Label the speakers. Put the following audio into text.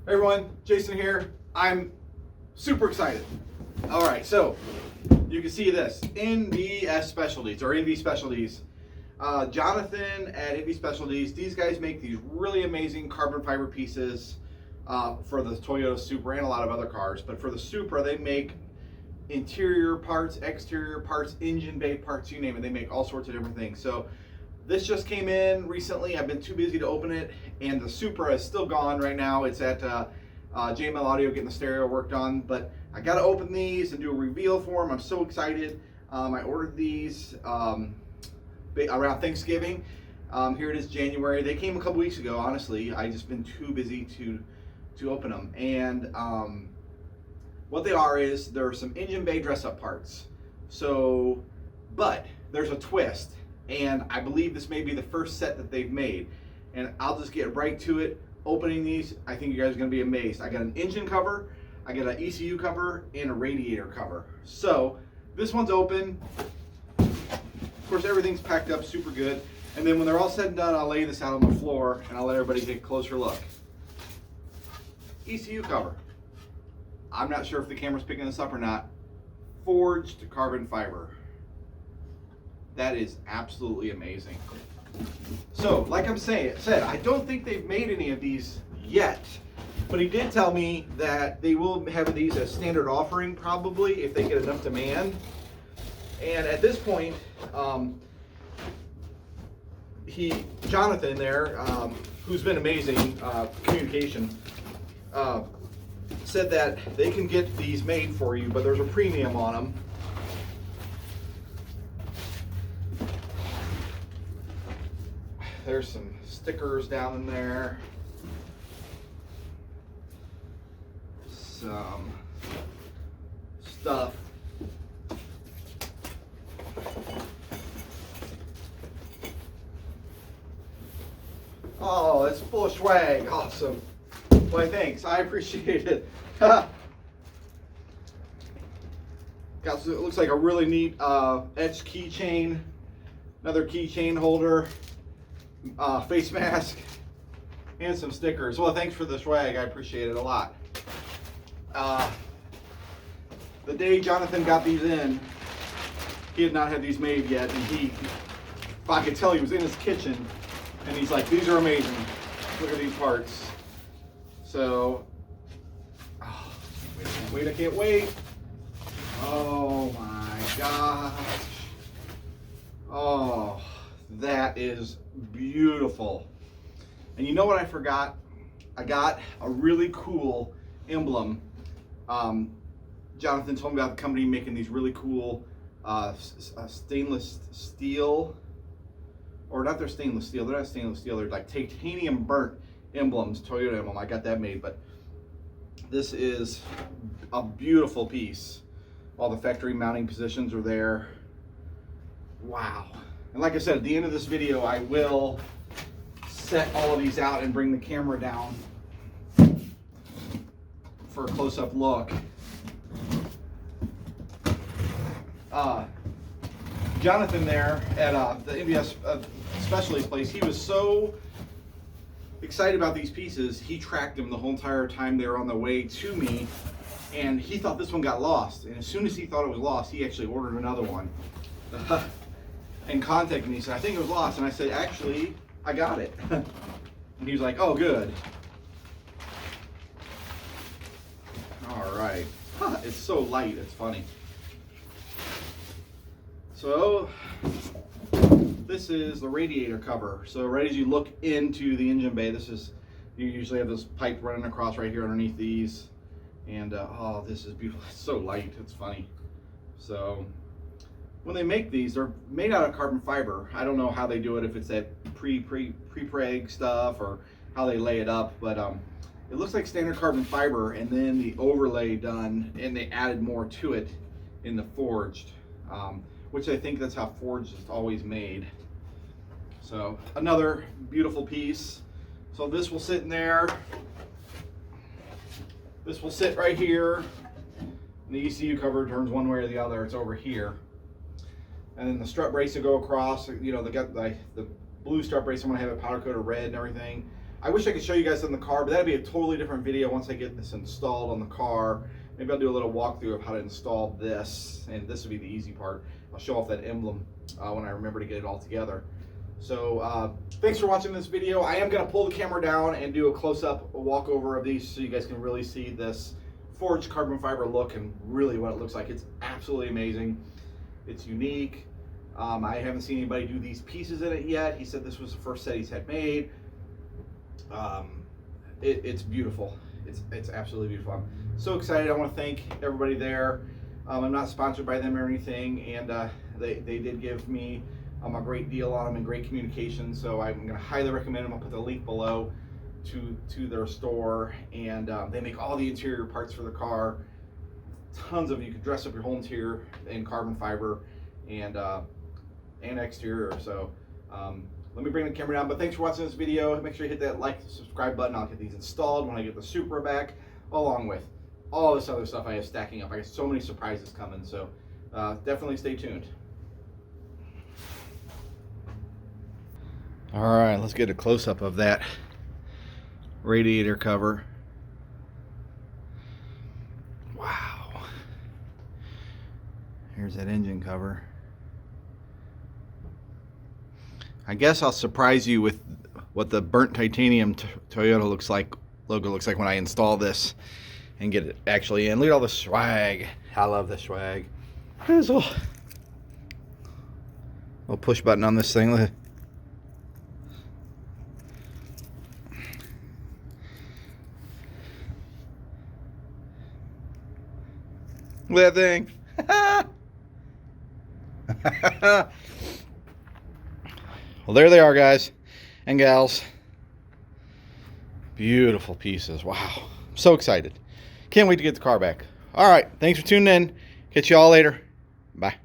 Speaker 1: Hey everyone, Jason here. I'm super excited. All right, so you can see this NVSpecialties or NVSpecialties. Jonathan at NVSpecialties. These guys make these really amazing carbon fiber pieces for the Toyota Supra and a lot of other cars. But for the Supra, they make interior parts, exterior parts, engine bay parts, you name it. They make all sorts of different things. So this just came in recently. I've been too busy to open it, and the Supra is still gone right now. It's at JML Audio getting the stereo worked on, but I got to open these and do a reveal for them. I'm so excited. I ordered these around Thanksgiving. Here it is, January. They came a couple weeks ago. Honestly, I just been too busy to open them. And what they are is there are some engine bay dress-up parts. So, but there's a twist. And I believe this may be the first set that they've made. And I'll just get right to it. Opening these, I think you guys are going to be amazed. I got an engine cover, I got an ECU cover, and a radiator cover. So this one's open. Of course, everything's packed up super good. And then when they're all said and done, I'll lay this out on the floor and I'll let everybody take a closer look. ECU cover. I'm not sure if the camera's picking this up or not. Forged carbon fiber. That is absolutely amazing. So, like I'm said, I don't think they've made any of these yet, but he did tell me that they will have these as standard offering probably if they get enough demand. And at this point, Jonathan there, who's been amazing communication, said that they can get these made for you, but there's a premium on them. There's some stickers down in there. Some stuff. Oh, it's full of swag. Awesome. Why, thanks. I appreciate it. It looks like a really neat etched keychain. Another keychain holder. Face mask, and some stickers. Well, thanks for the swag. I appreciate it a lot. The day Jonathan got these in, he had not had these made yet, and I could tell he was in his kitchen, and he's like, these are amazing. Look at these parts. So, wait, I can't wait. Oh my gosh. Oh, that is beautiful. And you know what I forgot? I got a really cool emblem. Jonathan told me about the company making these really cool stainless steel, or not, they're stainless steel, they're not stainless steel, they're like titanium burnt emblems, Toyota emblem. I got that made, but this is a beautiful piece. All the factory mounting positions are there. Wow. And like I said, at the end of this video, I will set all of these out and bring the camera down for a close-up look. Jonathan there at the NVS Specialties place, he was so excited about these pieces, he tracked them the whole entire time they were on the way to me, and he thought this one got lost. And as soon as he thought it was lost, he actually ordered another one. And contacted me. He said, I think it was lost. And I said, actually, I got it. And he was like, oh, good. All right. It's so light, it's funny. So, this is the radiator cover. So right as you look into the engine bay, you usually have this pipe running across right here underneath these. And, oh, this is beautiful. It's so light, it's funny. So, when they make these, they're made out of carbon fiber. I don't know how they do it, if it's that pre-preg stuff or how they lay it up, but it looks like standard carbon fiber, and then the overlay done, and they added more to it in the forged, which I think that's how forged is always made. So another beautiful piece. So this will sit in there. This will sit right here. And the ECU cover turns one way or the other. It's over here. And then the strut brace will go across. You know, they got the blue strut brace. I'm gonna have it powder coated red and everything. I wish I could show you guys in the car, but that'd be a totally different video once I get this installed on the car. Maybe I'll do a little walkthrough of how to install this, and this would be the easy part. I'll show off that emblem when I remember to get it all together. So thanks for watching this video. I am going to pull the camera down and do a close-up walkover of these so you guys can really see this forged carbon fiber look and really what it looks like. It's absolutely amazing. It's unique. I haven't seen anybody do these pieces in it yet. He said this was the first set he's had made. It's beautiful. It's absolutely beautiful. I'm so excited. I want to thank everybody there. I'm not sponsored by them or anything, and they did give me a great deal on them and great communication, so I'm going to highly recommend them. I'll put the link below to their store, and they make all the interior parts for the car. Tons of, you can dress up your whole interior in carbon fiber and exterior. So let me bring the camera down, but thanks for watching this video. Make sure you hit that like, subscribe button. I'll get these installed when I get the Supra back, along with all this other stuff I have stacking up. I got so many surprises coming, so definitely stay tuned. All right, let's get a close-up of that radiator cover. Wow. Here's that engine cover. I guess I'll surprise you with what the burnt titanium Toyota logo looks like when I install this and get it actually in. Look at all the swag. I love the swag. There's a little push button on this thing. Look. Look at that thing. Well, there they are, guys and gals. Beautiful pieces. Wow. I'm so excited. Can't wait to get the car back. All right. Thanks for tuning in. Catch you all later. Bye.